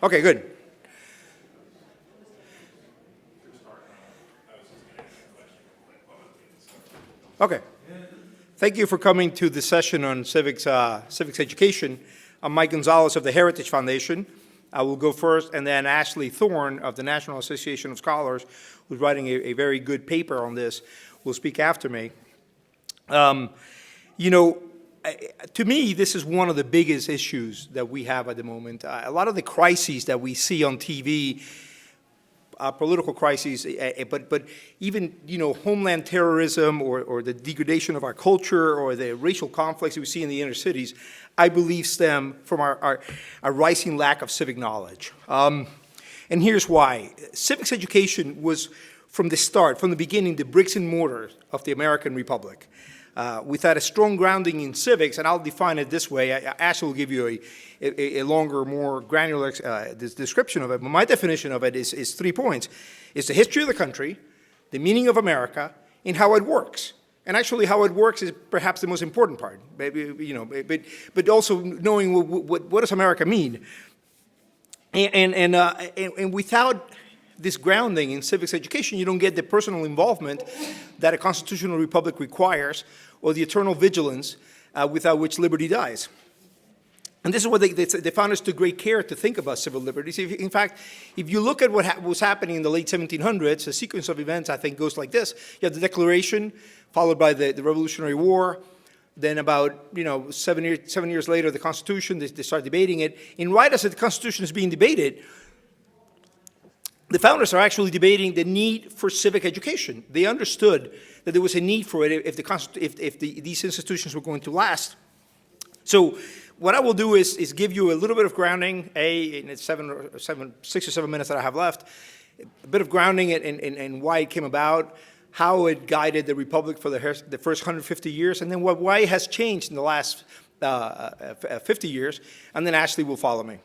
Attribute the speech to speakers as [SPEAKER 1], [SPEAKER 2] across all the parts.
[SPEAKER 1] Okay, good. Okay. Thank you for coming to the session on civics education. I'm Mike Gonzalez of the Heritage Foundation. I will go first, and then Ashley Thorne of the National Association of Scholars, who's writing a very good paper on this, will speak after me. To me, this is one of the biggest issues that we have at the moment. A lot of the crises that we see on TV, political crises, but even, homeland terrorism or the degradation of our culture or the racial conflicts that we see in the inner cities, I believe stem from our rising lack of civic knowledge. And here's why. Civics education was, from the start, from the beginning, the bricks and mortar of the American Republic. Without a strong grounding in civics, and I'll define it this way, Ashley will give you a longer, more granular description of it, but my definition of it is 3 points. It's the history of the country, the meaning of America, and how it works. And actually how it works is perhaps the most important part, but also knowing what does America mean. And without this grounding in civics education, you don't get the personal involvement that a constitutional republic requires, or the eternal vigilance without which liberty dies. And this is what the founders took great care to think about civil liberties. In fact, if you look at what was happening in the late 1700s, the sequence of events, I think, goes like this. You have the Declaration, followed by the Revolutionary War. Then about 7 years later, the Constitution, they start debating it. And right as the Constitution is being debated, the founders are actually debating the need for civic education. They understood that there was a need for it if these institutions were going to last. So what I will do is give you a little bit of grounding, in the 6 or 7 minutes that I have left, a bit of grounding in why it came about, how it guided the Republic for the first 150 years, and then why it has changed in the last 50 years, and then Ashley will follow me.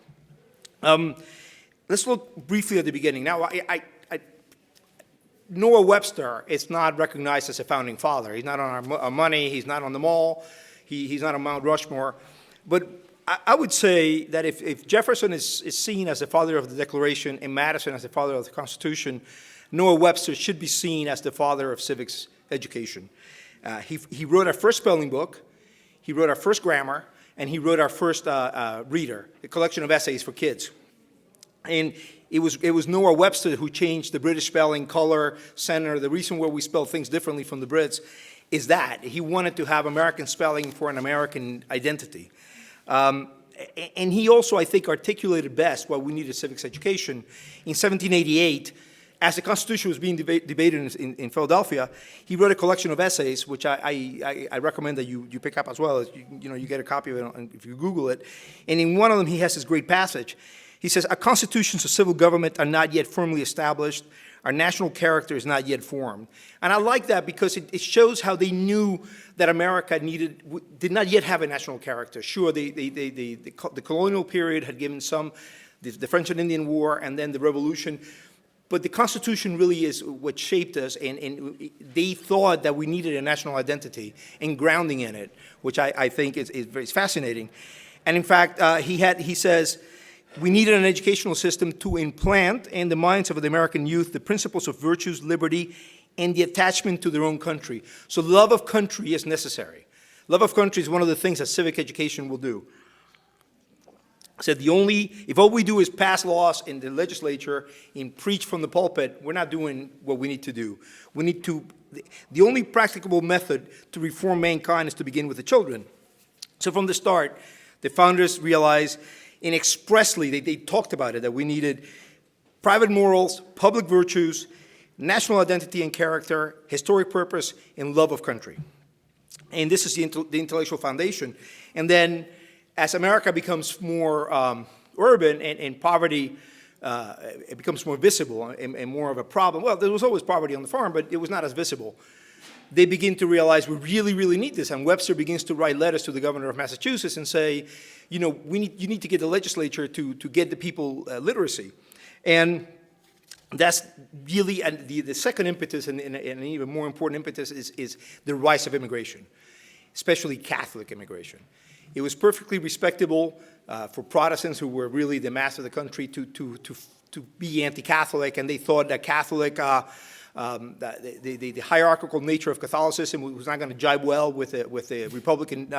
[SPEAKER 1] Let's look briefly at the beginning. Now, Noah Webster is not recognized as a founding father. He's not on our money. He's not on the mall. He's not on Mount Rushmore. But I would say that if Jefferson is seen as the father of the Declaration and Madison as the father of the Constitution, Noah Webster should be seen as the father of civics education. He wrote our first spelling book. He wrote our first grammar. And he wrote our first reader, a collection of essays for kids. And it was Noah Webster who changed the British spelling, color, center. The reason why we spell things differently from the Brits is that he wanted to have American spelling for an American identity. And he also, I think, articulated best why we needed civics education. In 1788, as the Constitution was being debated in Philadelphia, he wrote a collection of essays, which I recommend that you pick up as well. You get a copy of it if you Google it. And in one of them, he has this great passage. He says, our constitutions of civil government are not yet firmly established. Our national character is not yet formed. And I like that because it shows how they knew that America did not yet have a national character. Sure, the colonial period had given some, the French and Indian War, and then the Revolution. But the Constitution really is what shaped us, and they thought that we needed a national identity and grounding in it, which I think is very fascinating. And in fact, he says, we needed an educational system to implant in the minds of the American youth the principles of virtues, liberty, and the attachment to their own country. So love of country is necessary. Love of country is one of the things that civic education will do. Said if all we do is pass laws in the legislature and preach from the pulpit, we're not doing what we need to do. The only practicable method to reform mankind is to begin with the children. So from the start, the founders realized, and expressly, they talked about it, that we needed private morals, public virtues, national identity and character, historic purpose, and love of country. And this is the intellectual foundation. And then, as America becomes more urban and poverty it becomes more visible and more of a problem, well, there was always poverty on the farm, but it was not as visible. They begin to realize we really, really need this. And Webster begins to write letters to the governor of Massachusetts and say, you need to get the legislature to get the people literacy. And that's really the second impetus, and an even more important impetus, is the rise of immigration, especially Catholic immigration. It was perfectly respectable for Protestants, who were really the mass of the country, to be anti-Catholic, and they thought that Catholic, the hierarchical nature of Catholicism was not going to jibe well with the Republican,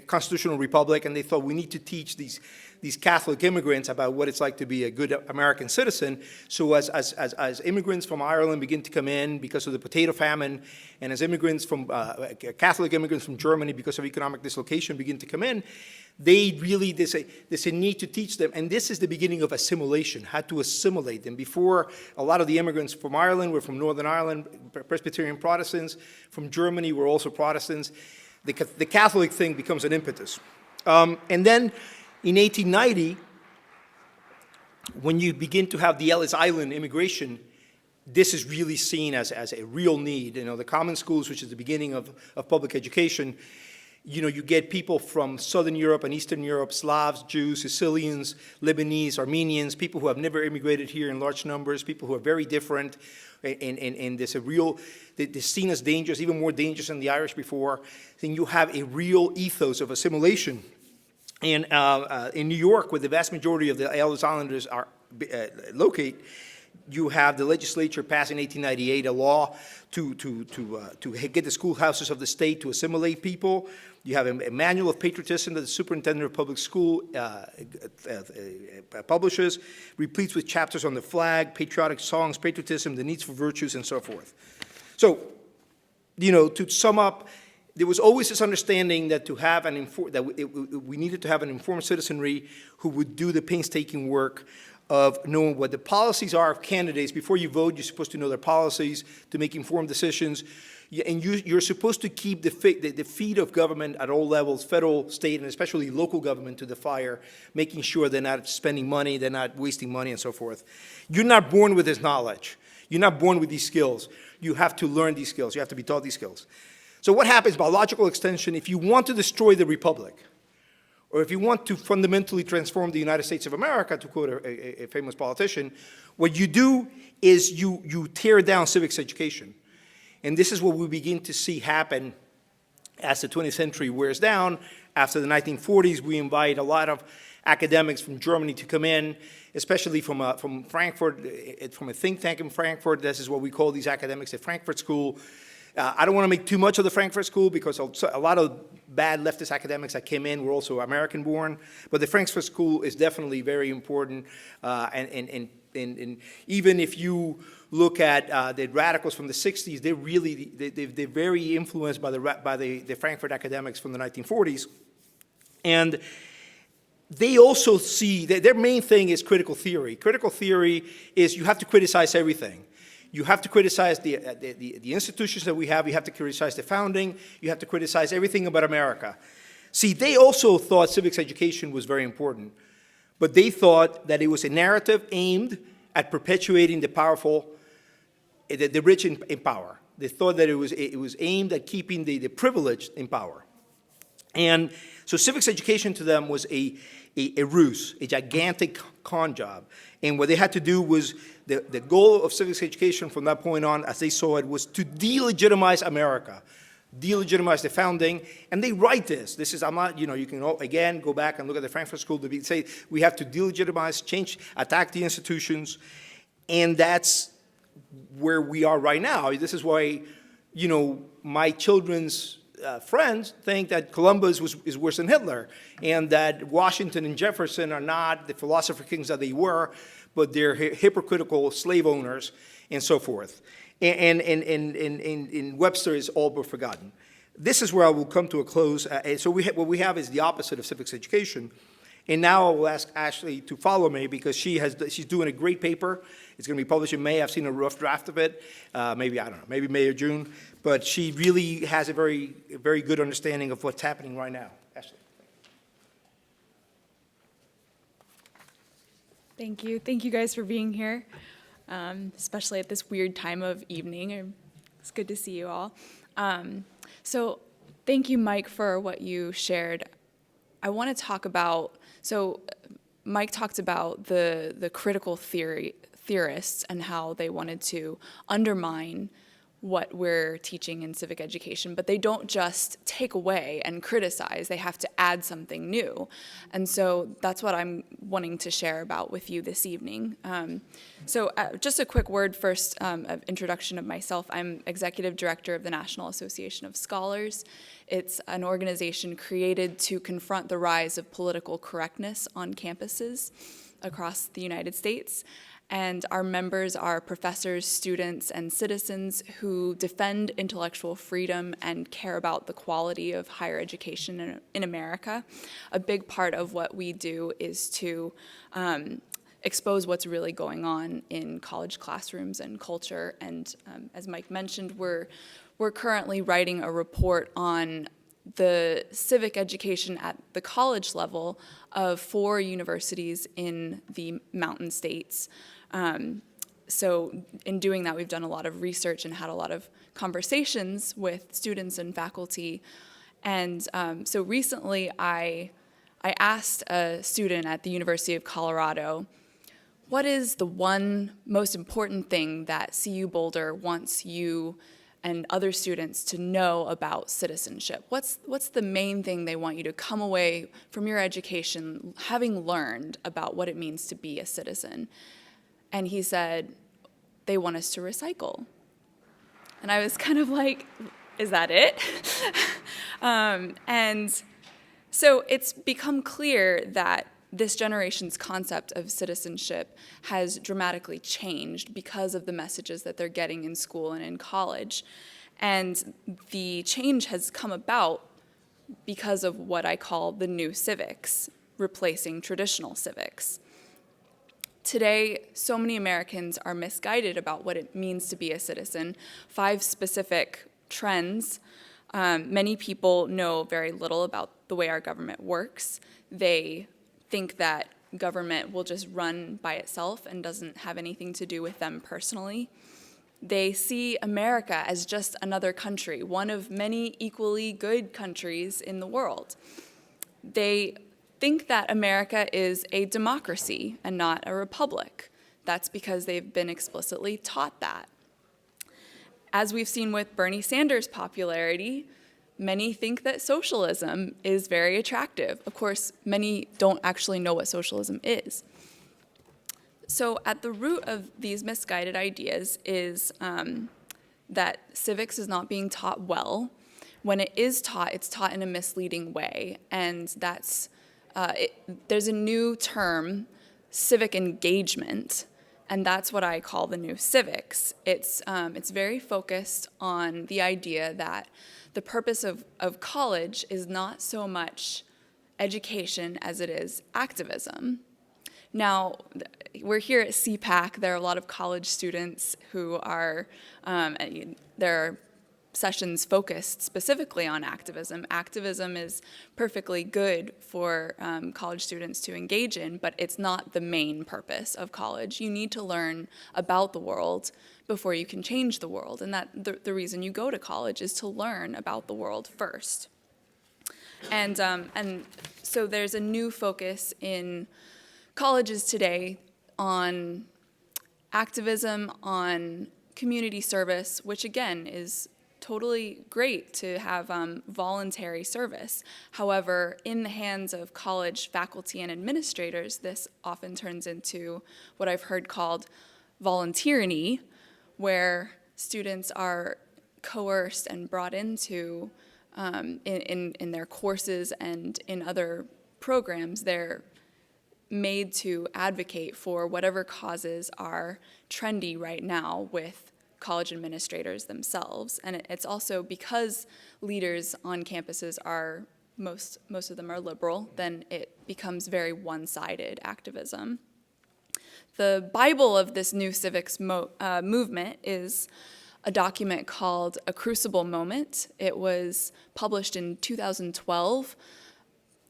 [SPEAKER 1] constitutional republic, and they thought we need to teach these Catholic immigrants about what it's like to be a good American citizen. So as immigrants from Ireland begin to come in because of the potato famine, and as immigrants from Catholic immigrants from Germany because of economic dislocation begin to come in, there's a need to teach them, and this is the beginning of assimilation, how to assimilate them. Before, a lot of the immigrants from Ireland were from Northern Ireland, Presbyterian Protestants. From Germany were also Protestants. The Catholic thing becomes an impetus. And then in 1890, when you begin to have the Ellis Island immigration, this is really seen as a real need. The common schools, which is the beginning of public education, you get people from Southern Europe and Eastern Europe, Slavs, Jews, Sicilians, Lebanese, Armenians, people who have never immigrated here in large numbers, people who are very different, and there's they're seen as dangerous, even more dangerous than the Irish before. Then you have a real ethos of assimilation. And in New York, where the vast majority of the Ellis Islanders are locate, you have the legislature pass in 1898 a law to get the schoolhouses of the state to assimilate people. You have a manual of patriotism that the superintendent of public school publishes, replete with chapters on the flag, patriotic songs, patriotism, the needs for virtues, and so forth. So, to sum up, there was always this understanding that we needed to have an informed citizenry who would do the painstaking work of knowing what the policies are of candidates. Before you vote, you're supposed to know their policies to make informed decisions. And you're supposed to keep the feet of government at all levels, federal, state, and especially local government, to the fire, making sure they're not spending money, they're not wasting money, and so forth. You're not born with this knowledge. You're not born with these skills. You have to learn these skills. You have to be taught these skills. So what happens, by logical extension, if you want to destroy the republic, or if you want to fundamentally transform the United States of America, to quote a famous politician, what you do is you tear down civics education. And this is what we begin to see happen as the 20th century wears down. After the 1940s, we invite a lot of academics from Germany to come in, especially from Frankfurt, from a think tank in Frankfurt. This is what we call these academics at Frankfurt School. I don't want to make too much of the Frankfurt School because a lot of bad leftist academics that came in were also American-born. But the Frankfurt School is definitely very important. And even if you look at the radicals from the 60s, they're very influenced by the Frankfurt academics from the 1940s. And they also see that their main thing is critical theory. Critical theory is you have to criticize everything. You have to criticize the institutions that we have. You have to criticize the founding. You have to criticize everything about America. See, they also thought civics education was very important, but they thought that it was a narrative aimed at perpetuating the powerful, the rich in power. They thought that it was aimed at keeping the privileged in power. And so civics education to them was a ruse, a gigantic con job. And what they had to do was, the goal of civics education from that point on, as they saw it, was to delegitimize America, delegitimize the founding. And they write this. This is, I'm not, you can, again, go back and look at the Frankfurt School to say, we have to delegitimize, change, attack the institutions. And that's where we are right now. This is why, my children's friends think that Columbus is worse than Hitler, and that Washington and Jefferson are not the philosopher kings that they were, but they're hypocritical slave owners and so forth. And Webster is all but forgotten. This is where I will come to a close. So what we have is the opposite of civics education. And now I will ask Ashley to follow me because she's doing a great paper. It's going to be published in May. I've seen a rough draft of it. Maybe, I don't know, maybe May or June. But she really has a very, very good understanding of what's happening right now. Ashley.
[SPEAKER 2] Thank you. Thank you guys for being here, especially at this weird time of evening. It's good to see you all. So thank you, Mike, for what you shared. I want to talk about, so Mike talked about the critical theorists and how they wanted to undermine what we're teaching in civic education, but they don't just take away and criticize, they have to add something new. And so that's what I'm wanting to share about with you this evening. Just a quick word first of introduction of myself. I'm Executive Director of the National Association of Scholars. It's an organization created to confront the rise of political correctness on campuses across the United States. And our members are professors, students, and citizens who defend intellectual freedom and care about the quality of higher education in America. A big part of what we do is to expose what's really going on in college classrooms and culture. And as Mike mentioned, we're currently writing a report on the civic education at the college level of 4 universities in the Mountain States. So in doing that, we've done a lot of research and had a lot of conversations with students and faculty. And so recently I asked a student at the University of Colorado, what is the one most important thing that CU Boulder wants you and other students to know about citizenship? What's the main thing they want you to come away from your education having learned about what it means to be a citizen? And he said, they want us to recycle. And I was kind of like, is that it? And so it's become clear that this generation's concept of citizenship has dramatically changed because of the messages that they're getting in school and in college. And the change has come about because of what I call the new civics, replacing traditional civics. Today, so many Americans are misguided about what it means to be a citizen. 5 specific trends. Many people know very little about the way our government works. They think that government will just run by itself and doesn't have anything to do with them personally. They see America as just another country, one of many equally good countries in the world. They think that America is a democracy and not a republic. That's because they've been explicitly taught that. As we've seen with Bernie Sanders' popularity, many think that socialism is very attractive. Of course, many don't actually know what socialism is. So at the root of these misguided ideas is that civics is not being taught well. When it is taught, it's taught in a misleading way, and that's there's a new term, civic engagement, and that's what I call the new civics. It's very focused on the idea that the purpose of college is not so much education as it is activism. Now, we're here at CPAC. There are a lot of college students who are, there are sessions focused specifically on activism. Activism is perfectly good for college students to engage in, but it's not the main purpose of college. You need to learn about the world before you can change the world, and that the reason you go to college is to learn about the world first. And so there's a new focus in colleges today on activism, on community service, which again is totally great to have voluntary service. However, in the hands of college faculty and administrators, this often turns into what I've heard called volunteering, where students are coerced and brought into, in their courses and in other programs, they're made to advocate for whatever causes are trendy right now with college administrators themselves. And it's also because leaders on campuses are, most of them are liberal, then it becomes very one-sided activism. The Bible of this new civics movement is a document called A Crucible Moment. It was published in 2012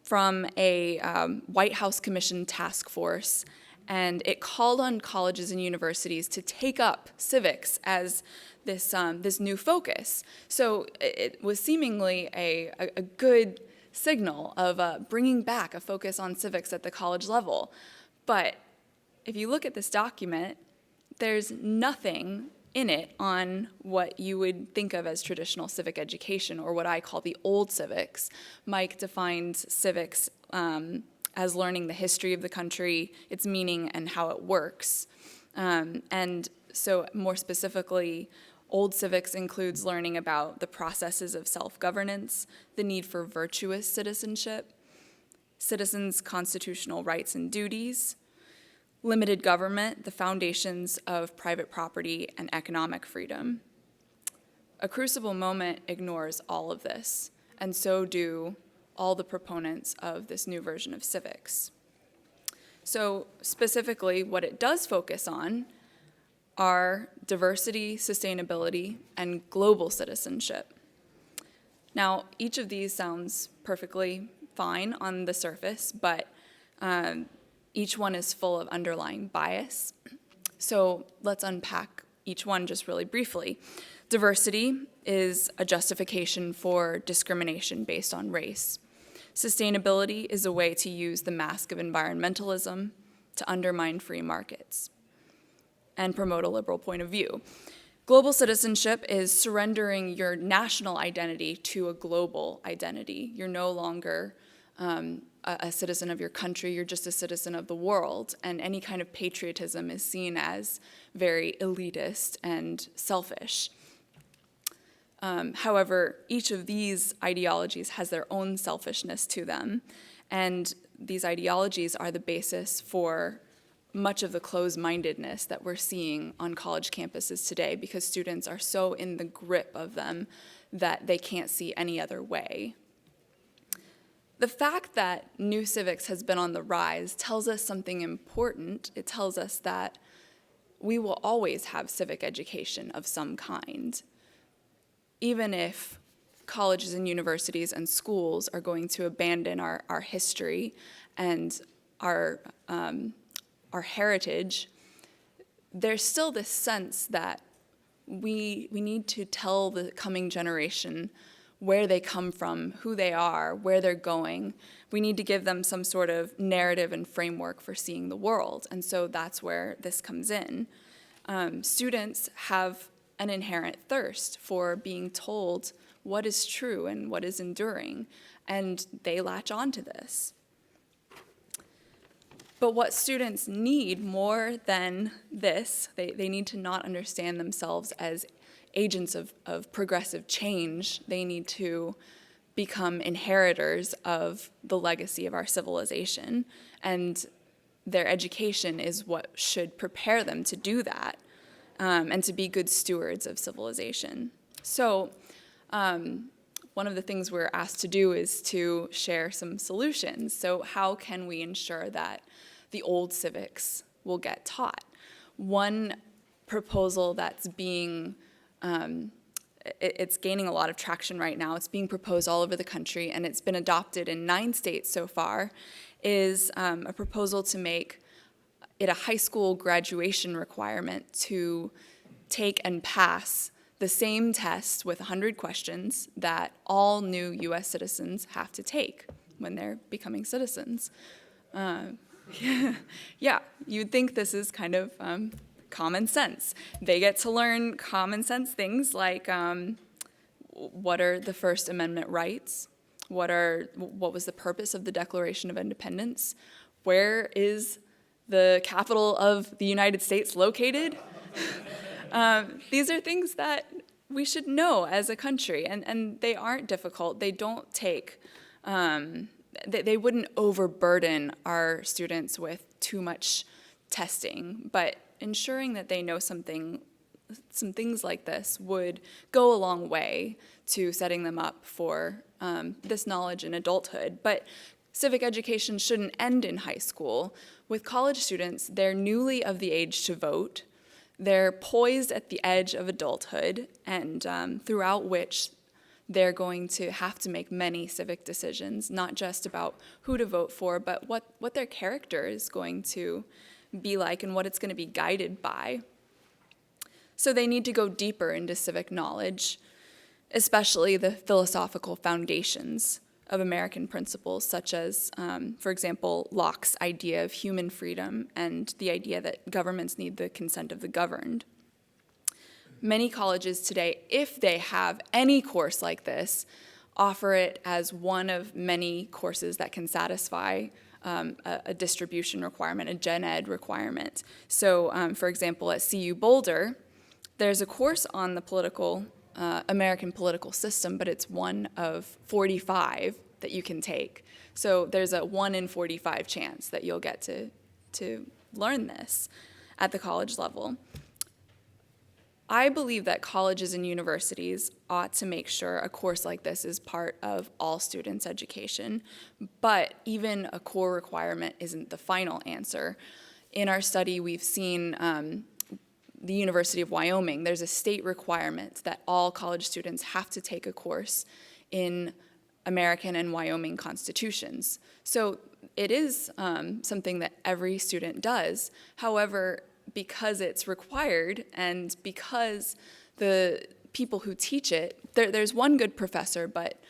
[SPEAKER 2] from a White House Commission task force, and it called on colleges and universities to take up civics as this new focus. So it was seemingly a good signal of bringing back a focus on civics at the college level. But if you look at this document, there's nothing in it on what you would think of as traditional civic education, or what I call the old civics. Mike defines civics as learning the history of the country, its meaning, and how it works. And so more specifically, old civics includes learning about the processes of self-governance, the need for virtuous citizenship, citizens' constitutional rights and duties, limited government, the foundations of private property and economic freedom. A Crucible Moment ignores all of this, and so do all the proponents of this new version of civics. So specifically, what it does focus on are diversity, sustainability, and global citizenship. Now, each of these sounds perfectly fine on the surface, but each one is full of underlying bias. So let's unpack each one just really briefly. Diversity is a justification for discrimination based on race. Sustainability is a way to use the mask of environmentalism to undermine free markets and promote a liberal point of view. Global citizenship is surrendering your national identity to a global identity. You're no longer a citizen of your country, you're just a citizen of the world, and any kind of patriotism is seen as very elitist and selfish. However, each of these ideologies has their own selfishness to them, and these ideologies are the basis for much of the closed-mindedness that we're seeing on college campuses today, because students are so in the grip of them that they can't see any other way. The fact that new civics has been on the rise tells us something important. It tells us that we will always have civic education of some kind, even if colleges and universities and schools are going to abandon our history and our heritage. There's still this sense that we need to tell the coming generation where they come from, who they are, where they're going. We need to give them some sort of narrative and framework for seeing the world, and so that's where this comes in. Students have an inherent thirst for being told what is true and what is enduring, and they latch on to this. But what students need more than this, they need to not understand themselves as agents of progressive change. They need to become inheritors of the legacy of our civilization, and their education is what should prepare them to do that, and to be good stewards of civilization. So one of the things we're asked to do is to share some solutions. So how can we ensure that the old civics will get taught? One proposal that's being it's gaining a lot of traction right now. It's being proposed all over the country, and it's been adopted in 9 states so far, is a proposal to make it a high school graduation requirement to take and pass the same test with 100 questions that all new U.S. citizens have to take when they're becoming citizens. Yeah, you'd think this is kind of common sense. They get to learn common sense things like what are the First Amendment rights? What was the purpose of the Declaration of Independence? Where is the capital of the United States located? These are things that we should know as a country, and they aren't difficult. They don't take, they wouldn't overburden our students with too much testing, but ensuring that they know some things like this would go a long way to setting them up for this knowledge in adulthood. But civic education shouldn't end in high school. With college students, they're newly of the age to vote. They're poised at the edge of adulthood, and throughout which they're going to have to make many civic decisions, not just about who to vote for, but what their character is going to be like and what it's going to be guided by. So they need to go deeper into civic knowledge, especially the philosophical foundations of American principles, such as, for example, Locke's idea of human freedom and the idea that governments need the consent of the governed. many colleges today, if they have any course like this, offer it as one of many courses that can satisfy a distribution requirement, a gen ed requirement. So, for example, at CU Boulder, there's a course on the American political system, but it's one of 45 that you can take. So there's a 1 in 45 chance that you'll get to learn this at the college level. I believe that colleges and universities ought to make sure a course like this is part of all students' education, but even a core requirement isn't the final answer. In our study, we've seen the University of Wyoming, there's a state requirement that all college students have to take a course in American and Wyoming constitutions. So it is something that every student does. However, because it's required and because the people who teach it, there's one good professor, but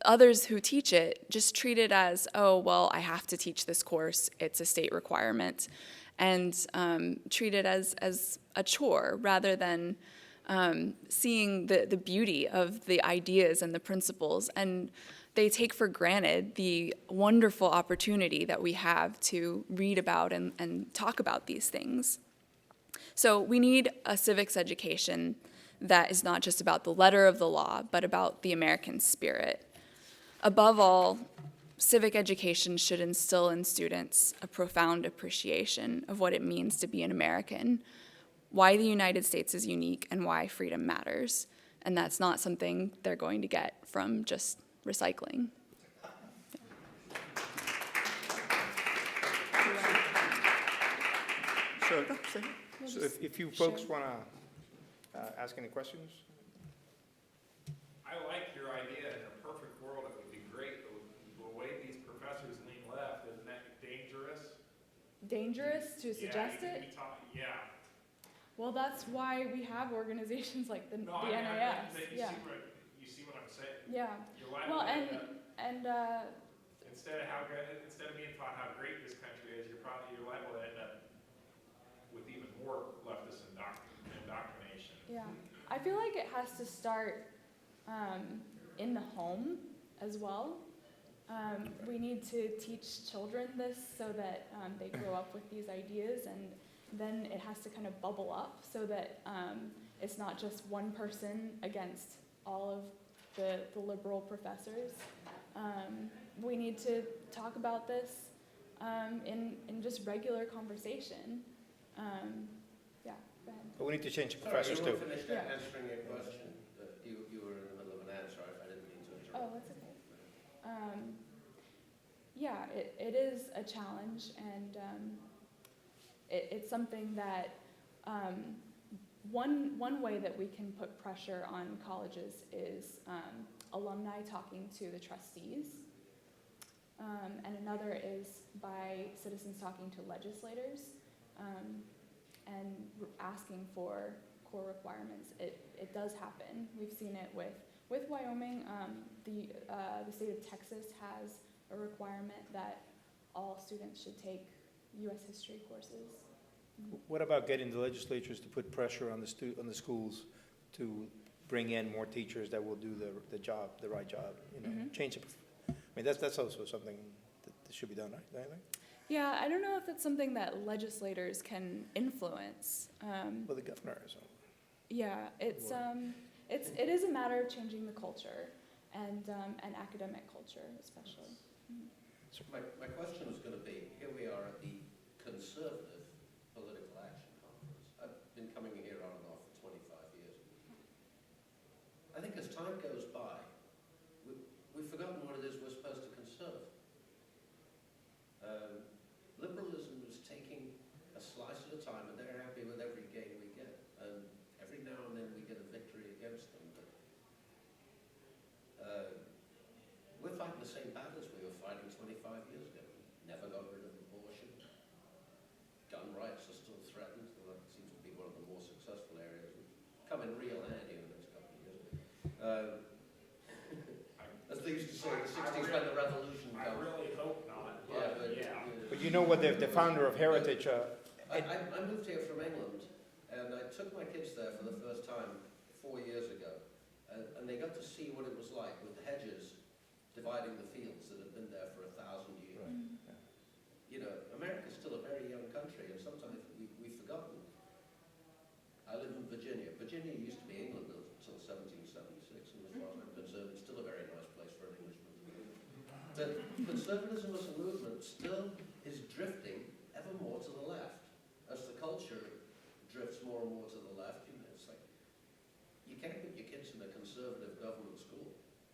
[SPEAKER 2] others who teach it just treat it as, oh, well, I have to teach this course, it's a state requirement, and treat it as a chore rather than seeing the beauty of the ideas and the principles. And they take for granted the wonderful opportunity that we have to read about and talk about these things. So we need a civics education that is not just about the letter of the law, but about the American spirit. Above all, civic education should instill in students a profound appreciation of what it means to be an American, why the United States is unique, and why freedom matters. And that's not something they're going to get from just recycling.
[SPEAKER 1] So if you folks want to ask any questions?
[SPEAKER 3] I like your idea. In a perfect world, it would be great. But the way these professors lean left, isn't that dangerous?
[SPEAKER 2] Dangerous to suggest it?
[SPEAKER 3] Yeah.
[SPEAKER 2] Well, that's why we have organizations like the
[SPEAKER 3] No,
[SPEAKER 2] NIS.
[SPEAKER 3] You see what I'm saying?
[SPEAKER 2] Yeah.
[SPEAKER 3] You're liable
[SPEAKER 2] Well,
[SPEAKER 3] to
[SPEAKER 2] and
[SPEAKER 3] end up, instead of being taught how great this country is, you're liable to end up with even more leftist indoctrination.
[SPEAKER 2] yeah, I feel like it has to start in the home as well. We need to teach children this so that they grow up with these ideas, and then it has to kind of bubble up so that it's not just one person against all of the liberal professors. We need to talk about this in just regular conversation. Yeah, go ahead.
[SPEAKER 1] But we need to change the professors too.
[SPEAKER 4] Finished answering your question. You were in the middle of an answer. I didn't mean to interrupt.
[SPEAKER 2] Oh, that's okay. Yeah, it is a challenge, and it's something that one way that we can put pressure on colleges is alumni talking to the trustees, and another is by citizens talking to legislators and asking for core requirements. It does happen. We've seen it with Wyoming. The state of Texas has a requirement that all students should take U.S. history courses.
[SPEAKER 1] What about getting the legislatures to put pressure on the schools to bring in more teachers that will do the job, the right job? Change it. I mean, that's also something that should be done, right? Don't you think?
[SPEAKER 2] Yeah, I don't know if it's something that legislators can influence.
[SPEAKER 1] Well, the governor is.
[SPEAKER 2] Yeah, it is a matter of changing the culture and academic culture, especially.
[SPEAKER 4] So my question was going to be, here we are at the Conservative Political Action Conference. I've been coming here on and off for 25 years. I think as time goes by, we've forgotten what it is we're supposed to conserve. Liberalism is taking a slice at a time, and they're happy with every gain we get. And every now and then we get a victory against them. But we're fighting the same battles we were fighting 25 years ago. Never got rid of abortion. Gun rights are still threatened, although that seems to be one of the more successful areas. Come in real handy in the next couple of years. As they used to say in the 60s when the revolution comes.
[SPEAKER 3] I really hope not.
[SPEAKER 4] Yeah, but,
[SPEAKER 1] But you know what the founder of Heritage.
[SPEAKER 4] I moved here from England, And I took my kids there for the first time 4 years ago, and they got to see what it was like with the hedges dividing the fields that had been there for 1,000 years.
[SPEAKER 1] Right. Yeah.
[SPEAKER 4] You know, America's still a very young country, and sometimes we've forgotten. I live in Virginia. Virginia used to be England until 1776, and as far as I'm concerned, it's still a very nice place for an Englishman to live. But conservatism as a movement still is drifting ever more to the left. As the culture drifts more and more to the left, you know, it's like, you can't put your kids in a conservative government school.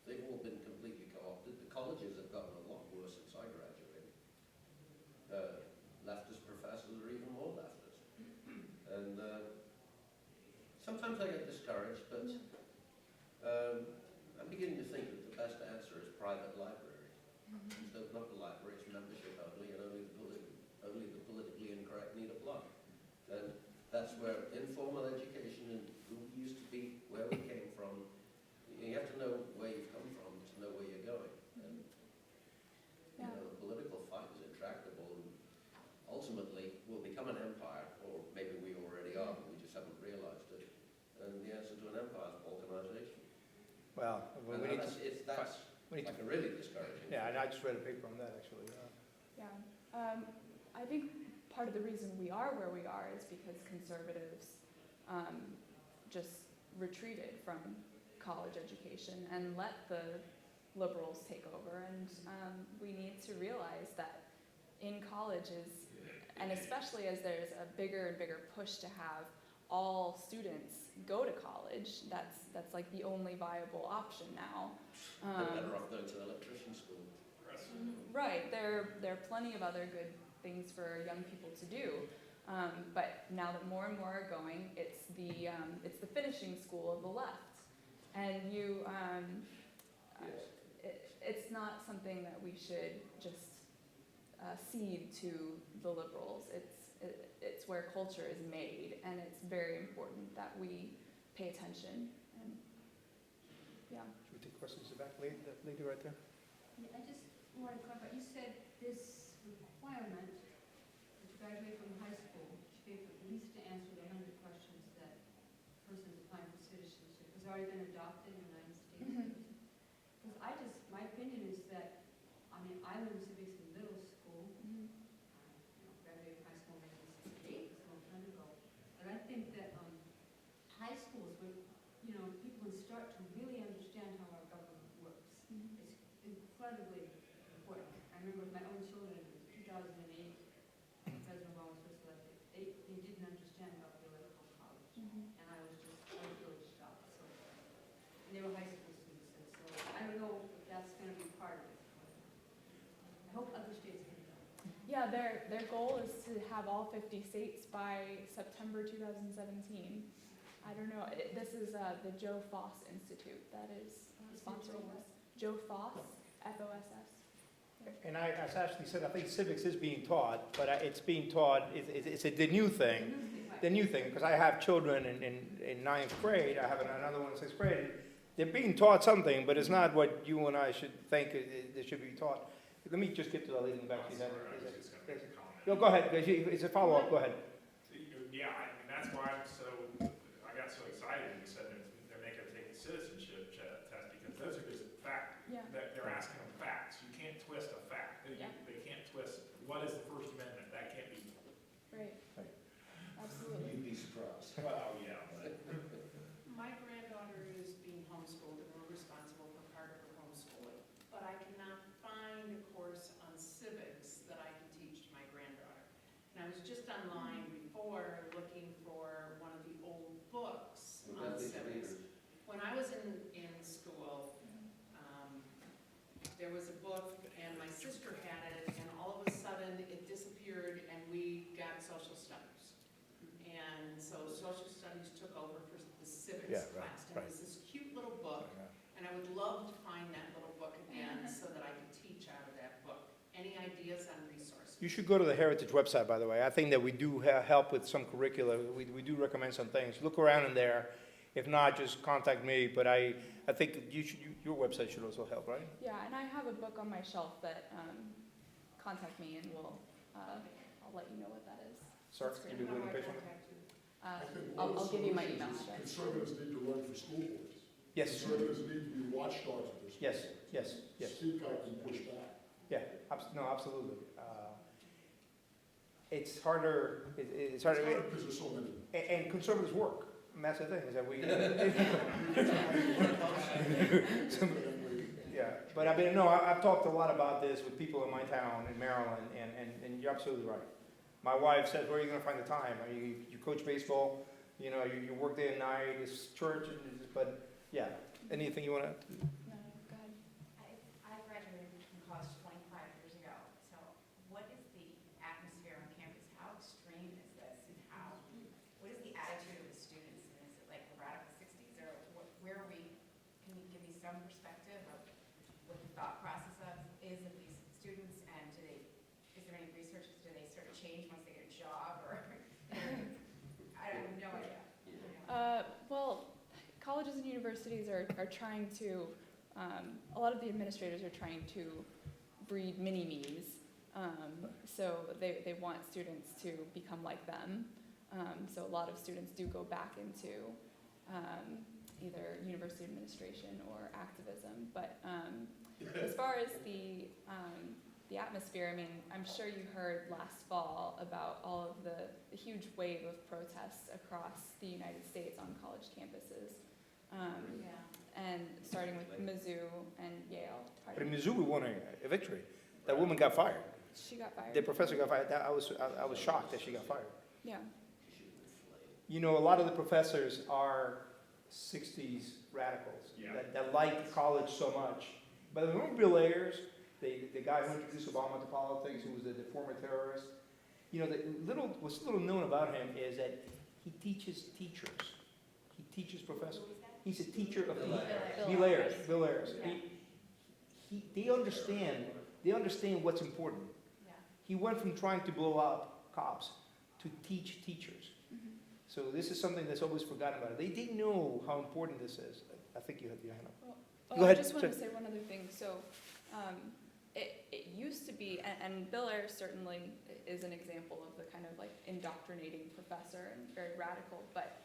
[SPEAKER 4] They've all been completely co-opted. The colleges have gotten a lot worse since I graduated. Leftist professors are even more leftist. And sometimes I get discouraged, but I'm beginning to think that the best answer is private libraries. Just open up the library, it's membership only, and only the politically incorrect need a plug. And that's where informal education and who we used to be, where we came from, you have to know where you've come from to know where you're going. And you know, the political fight is intractable, and ultimately we'll become an empire, or maybe we already are, but we just haven't realized it. And the answer to an empire is balkanization.
[SPEAKER 1] Well, we
[SPEAKER 4] And
[SPEAKER 1] need
[SPEAKER 4] that's,
[SPEAKER 1] to,
[SPEAKER 4] it's, that's
[SPEAKER 1] we need
[SPEAKER 4] like a really discouraging.
[SPEAKER 1] yeah, and I just read a paper on that, actually.
[SPEAKER 2] Yeah, I think part of the reason we are where we are is because conservatives just retreated from college education and let the liberals take over. And we need to realize that in colleges, and especially as there's a bigger and bigger push to have all students go to college, that's like the only viable option now.
[SPEAKER 4] They're better off going to electrician school.
[SPEAKER 2] Right, there are plenty of other good things for young people to do, but now that more and more are going, it's the finishing school of the left, and it's not something that we should just cede to the liberals. It's where culture is made, and it's very important that we pay attention. And yeah.
[SPEAKER 1] Should we take questions in the back, that lady right there?
[SPEAKER 5] Yeah, I just want to clarify, you said this requirement to graduate from high school should be able at least to answer the 100 questions that persons applying for citizenship has already been adopted in the United States. Because my opinion is that, I mean, I learned civics in middle school, graduated from high school in 1968, so a long time ago. But I think that high schools, where, people can start to really understand how our government works. It's incredibly important. I remember with my own children in 2008, President Obama was first elected, they didn't understand about the electoral college. And I was really shocked. So, and they were high school students, and so I don't know if that's going to be part of it. I hope other states can do that.
[SPEAKER 2] Yeah, their goal is to have all 50 states by September 2017. I don't know. This is the Joe Foss Institute that is sponsoring this. Joe Foss, F-O-S-S.
[SPEAKER 1] And as Ashley said, I think civics is being taught, but it's being taught, it's the new thing. The new thing, because I have children in ninth grade, I have another one in sixth grade. They're being taught something, but it's not what you and I should think they should be taught. Let me just get to the lady in the back.
[SPEAKER 3] I was just going to make a comment.
[SPEAKER 1] Go ahead. It's a follow-up. Go ahead.
[SPEAKER 3] Yeah, I mean, that's why I got so excited when you said they're making them take the citizenship test, because those are just facts.
[SPEAKER 2] Yeah.
[SPEAKER 3] They're asking them facts. You can't twist a fact.
[SPEAKER 2] Yeah.
[SPEAKER 3] They can't twist, what is the First Amendment? That can't be,
[SPEAKER 2] Right. Absolutely.
[SPEAKER 4] You'd be surprised.
[SPEAKER 3] well, yeah, but.
[SPEAKER 6] My granddaughter is being homeschooled, and we're responsible for part of her homeschooling. But I cannot find a course on civics that I can teach to my granddaughter. And I was just online before looking for one of the old books on civics. When I was in school, there was a book, and my sister had it, and all of a sudden it disappeared, and we got social studies. And so social studies took over for the civics class. And it was this cute little book, and I would love to find that little book again so that I could teach out of that book. Any ideas on resources?
[SPEAKER 1] You should go to the Heritage website, by the way. I think that we do help with some curricula. We do recommend some things. Look around in there. If not, just contact me. But I think your website should also help, right?
[SPEAKER 2] Yeah, and I have a book on my shelf that contact me, and I'll let you know what that is.
[SPEAKER 1] Sir,
[SPEAKER 2] That's
[SPEAKER 1] can
[SPEAKER 2] great.
[SPEAKER 1] you be willing to pay for it?
[SPEAKER 7] I think one
[SPEAKER 2] I'll
[SPEAKER 7] of the
[SPEAKER 2] give you my
[SPEAKER 7] solutions
[SPEAKER 2] email
[SPEAKER 7] is
[SPEAKER 2] address.
[SPEAKER 7] conservatives need to run for school boards.
[SPEAKER 1] Yes,
[SPEAKER 7] Conservatives need to be watchdogs of their school
[SPEAKER 1] yes,
[SPEAKER 7] boards.
[SPEAKER 1] yes, yes.
[SPEAKER 7] Speak up and push back.
[SPEAKER 1] Yeah, no, absolutely. It's harder, it's harder,
[SPEAKER 7] Because there's so many.
[SPEAKER 1] and conservatives work. And that's the thing, is that we, yeah. But I mean, no, I've talked a lot about this with people in my town in Maryland, and you're absolutely right. My wife says, where are you gonna find the time? I mean, you coach baseball, you know, you work day and night, it's church, but yeah. Anything you wanna?
[SPEAKER 2] No, go ahead.
[SPEAKER 8] I graduated from college 25 years ago, so what is the atmosphere on campus? How extreme is this, and what is the attitude of the students? And is it like the radical 60s, or where are we? Can you give me some perspective of what the thought process is of these students, and is there any research, do they sort of change once they get a job, or, I have no idea.
[SPEAKER 2] Well, colleges and universities are trying to, a lot of the administrators are trying to breed mini-me's. So they want students to become like them. So a lot of students do go back into either university administration or activism. But as far as the atmosphere, I mean, I'm sure you heard last fall about all of the huge wave of protests across the United States on college campuses. And starting with Mizzou and Yale.
[SPEAKER 1] But in Missouri, we won a victory. That woman got fired.
[SPEAKER 2] She got fired.
[SPEAKER 1] The professor got fired. I was shocked that she got fired.
[SPEAKER 2] Yeah.
[SPEAKER 1] You know, a lot of the professors are 60s radicals that like college so much. But remember Bill Ayers, the guy who introduced Obama to politics, who was the former terrorist? You know, what's little known about him is that he teaches teachers. He teaches professors. He's a teacher of Bill Ayers. They understand what's important.
[SPEAKER 8] Yeah.
[SPEAKER 1] He went from trying to blow up cops to teach teachers.
[SPEAKER 2] Mm-hmm.
[SPEAKER 1] So this is something that's always forgotten about. They didn't know how important this is. I think you had your hand up. Go ahead.
[SPEAKER 2] I just wanted to say one other thing. So it used to be, and Bill Ayers certainly is an example of the kind of like indoctrinating professor and very radical, but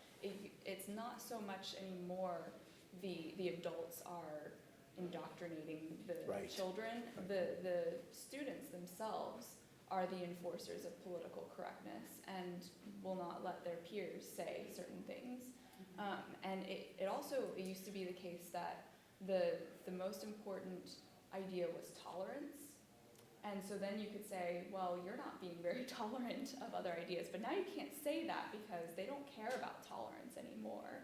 [SPEAKER 2] it's not so much anymore the adults are indoctrinating the
[SPEAKER 1] Right.
[SPEAKER 2] children. The students themselves are the enforcers of political correctness and will not let their peers say certain things. And it also used to be the case that the most important idea was tolerance. And so then you could say, well, you're not being very tolerant of other ideas. But now you can't say that because they don't care about tolerance anymore.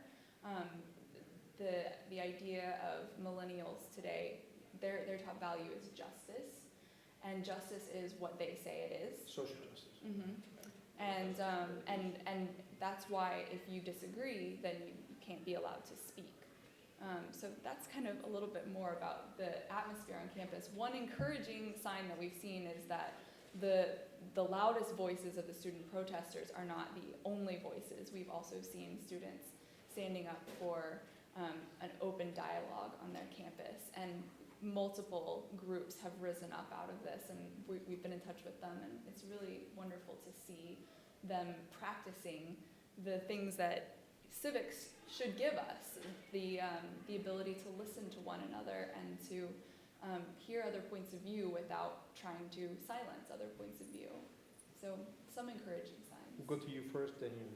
[SPEAKER 2] The idea of millennials today, their top value is justice. And justice is what they say it is.
[SPEAKER 1] Social justice.
[SPEAKER 2] Mm-hmm. And that's why if you disagree, then you can't be allowed to speak. So that's kind of a little bit more about the atmosphere on campus. One encouraging sign that we've seen is that the loudest voices of the student protesters are not the only voices. We've also seen students standing up for an open dialogue on their campus, and multiple groups have risen up out of this, and we've been in touch with them, and it's really wonderful to see them practicing the things that civics should give us, the ability to listen to one another and to hear other points of view without trying to silence other points of view. So some encouraging signs.
[SPEAKER 1] We'll go to you first, then you.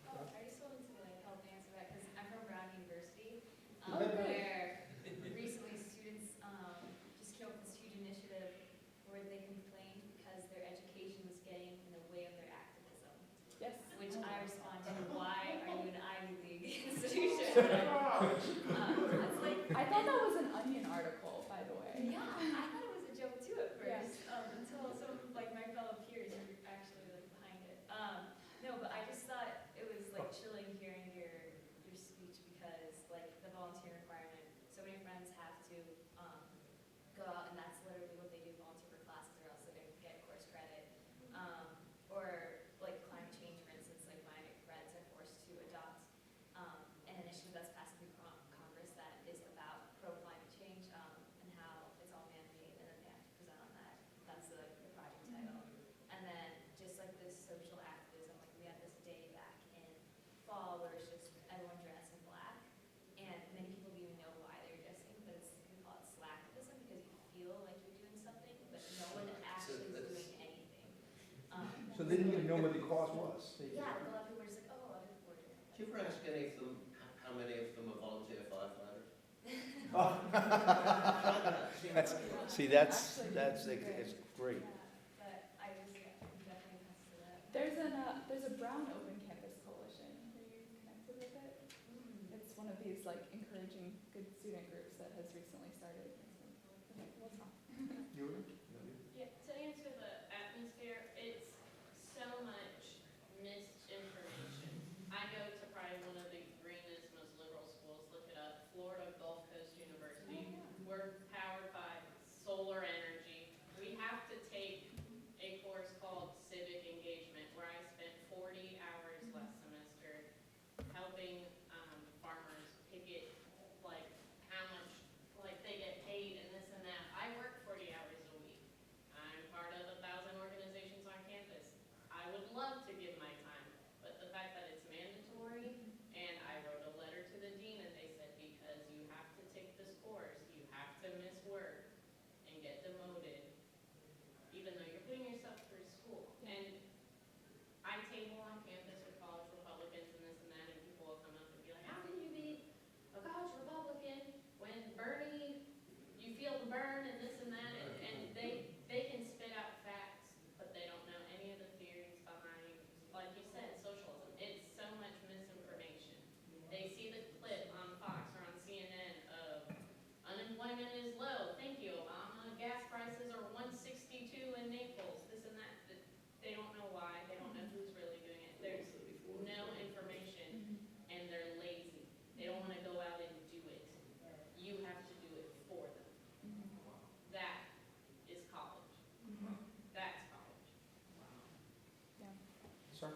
[SPEAKER 9] I just wanted to help answer that because I'm from Brown University,
[SPEAKER 2] Oh, great.
[SPEAKER 9] where recently students just came up with this huge initiative where they complained because their education was getting in the way of their activism.
[SPEAKER 2] Yes.
[SPEAKER 9] Which I respond to, why are you an Ivy League institution? It's like,
[SPEAKER 2] I thought that was an Onion article, by the way.
[SPEAKER 9] yeah, I thought it was a joke too at
[SPEAKER 2] Yeah.
[SPEAKER 9] first, until some of my fellow peers were actually behind it. No, but I just thought it was chilling hearing your speech because the volunteer requirement. So many friends have to go out, and that's literally what they do, volunteer for classes, or else they don't get course credit. Or climate change, for instance, my friends are forced to adopt an initiative that's passed
[SPEAKER 1] So they didn't even know what the cost was.
[SPEAKER 9] Yeah, a lot of people were just like, oh, other people are doing it.
[SPEAKER 4] Do you ever ask any of them how many of them are volunteer firefighters?
[SPEAKER 1] It's great.
[SPEAKER 9] But I was, yeah, definitely attest to that.
[SPEAKER 2] There's a Brown Open Campus Coalition. Are you connected with it? It's one of these like encouraging good student groups that has recently started. Okay, we'll talk.
[SPEAKER 1] You were?
[SPEAKER 10] Yeah, to answer the atmosphere, it's so much misinformation. I go to probably one of the greenest, most liberal schools, look it up, Florida Gulf Coast University. We're powered by solar energy. We have to take a course called Civic Engagement, where I spent 40 hours last semester helping farmers picket, like, how much, like, they get paid and this and that. I work 40 hours a week. I'm part of 1,000 organizations on campus. I would love to give my time, but the fact that it's mandatory, and I wrote a letter to the dean and they said, because you have to take this course, you have to miss work and get demoted, even though you're putting yourself through school. And I table on campus with college Republicans and this and that, and people will come up and be like, how can you be a college Republican when Bernie, you feel the burn and this and that, and they can spit out facts, but they don't know any of the theories behind, like you said, socialism. It's so much misinformation. They see the clip on Fox or on CNN of unemployment is low, thank you, Obama, gas prices are 162 in Naples, this and that. They don't know why, they don't know who's really doing it. There's no information, and they're lazy. They don't want to go out and do it. You have to do it for them. That is college. That's college.
[SPEAKER 2] Yeah.
[SPEAKER 1] Sir?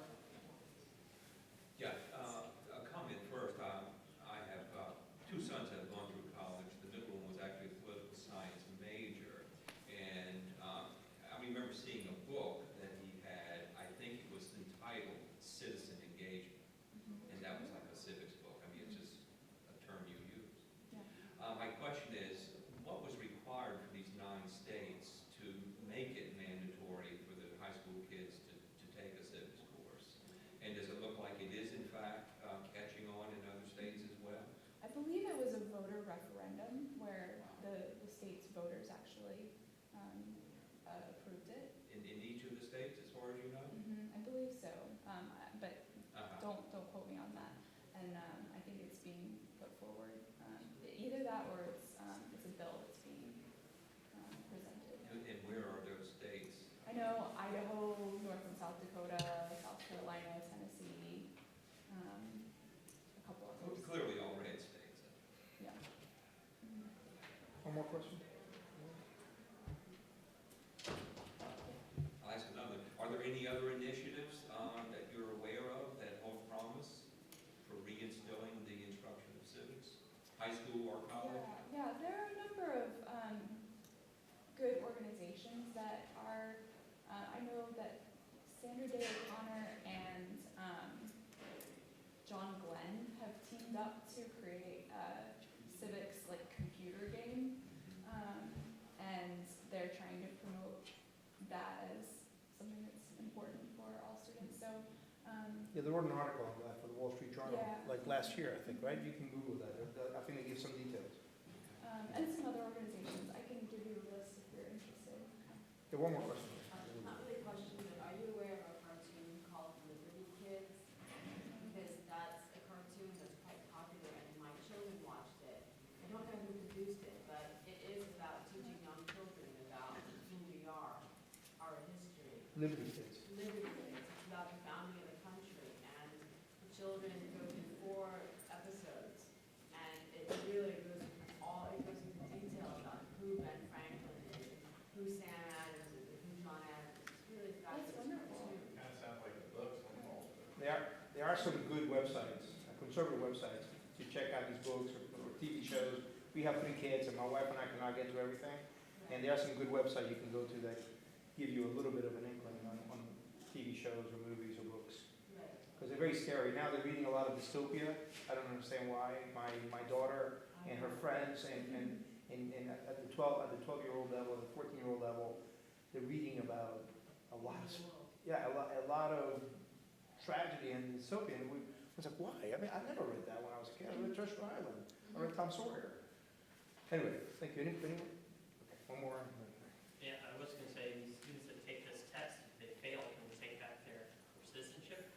[SPEAKER 11] Yeah, a comment first. I have two sons that have gone through college. The middle one was actually a political science major. And I remember seeing a book that he had, I think it was entitled Citizen Engagement. And that was like a civics book. I mean, it's just a term you use.
[SPEAKER 2] Yeah.
[SPEAKER 11] My question is, what was required for these 9 states to make it mandatory for the high school kids to take a civics course? And does it look like it is in fact catching on in other states as well?
[SPEAKER 2] I believe it was a voter referendum where the state's voters actually approved it.
[SPEAKER 11] In each of the states, as far as you know?
[SPEAKER 2] I believe so, but
[SPEAKER 11] Uh-huh.
[SPEAKER 2] don't quote me on that. And I think it's being put forward. Either that or it's a bill that's being presented.
[SPEAKER 11] And where are those states?
[SPEAKER 2] I know Idaho, North and South Dakota, South Carolina, Tennessee, a couple of
[SPEAKER 11] Well,
[SPEAKER 2] others.
[SPEAKER 11] clearly all red states.
[SPEAKER 2] Yeah.
[SPEAKER 1] One more question?
[SPEAKER 11] I'll ask another. Are there any other initiatives that you're aware of that hold promise for reinstilling the instruction of civics, high school or college?
[SPEAKER 2] Yeah, there are a number of good organizations that are, I know that Sandra Day O'Connor and John Glenn have teamed up to create a civics like computer game, and they're trying to promote that as something that's important for all students. So
[SPEAKER 1] Yeah, they wrote an article on that for the Wall Street Journal,
[SPEAKER 2] Yeah.
[SPEAKER 1] like last year, I think, right? You can Google that. I think they give some details.
[SPEAKER 2] and some other organizations. I can give you a list if you're interested.
[SPEAKER 1] Yeah, one more question.
[SPEAKER 5] Not really a question, but are you aware of a cartoon called Liberty Kids? Because that's a cartoon that's quite popular and my children watched it. I don't know who produced it, but it is about teaching young children about who we are, our history.
[SPEAKER 1] Liberty Kids.
[SPEAKER 5] Liberty Kids, it's about the founding of the country, and the children go through 4 episodes, and it really goes into detail about who Ben Franklin is, who Sam Adams is, and who John Adams is. It's really fascinating.
[SPEAKER 3] Kind of sounds like a book, almost.
[SPEAKER 1] There are some good websites, conservative websites, to check out these books or TV shows. We have 3 kids, and my wife and I cannot get to everything. And there are some good websites you can go to that give you a little bit of an inkling on TV shows or movies or books.
[SPEAKER 5] Right.
[SPEAKER 1] Because they're very scary. Now they're reading a lot of dystopia. I don't understand why. My daughter and her friends and at the 12-year-old level, the 14-year-old level, they're reading about a lot of yeah, a lot of tragedy and dystopia, and I was like, why? I mean, I never read that when I was a kid. I read Treasure Island. I read Tom Sawyer. Anyway, thank you. Anyone? Okay, one more.
[SPEAKER 12] Yeah, I was going to say, these students that take this test, if they fail, can we take back their citizenship?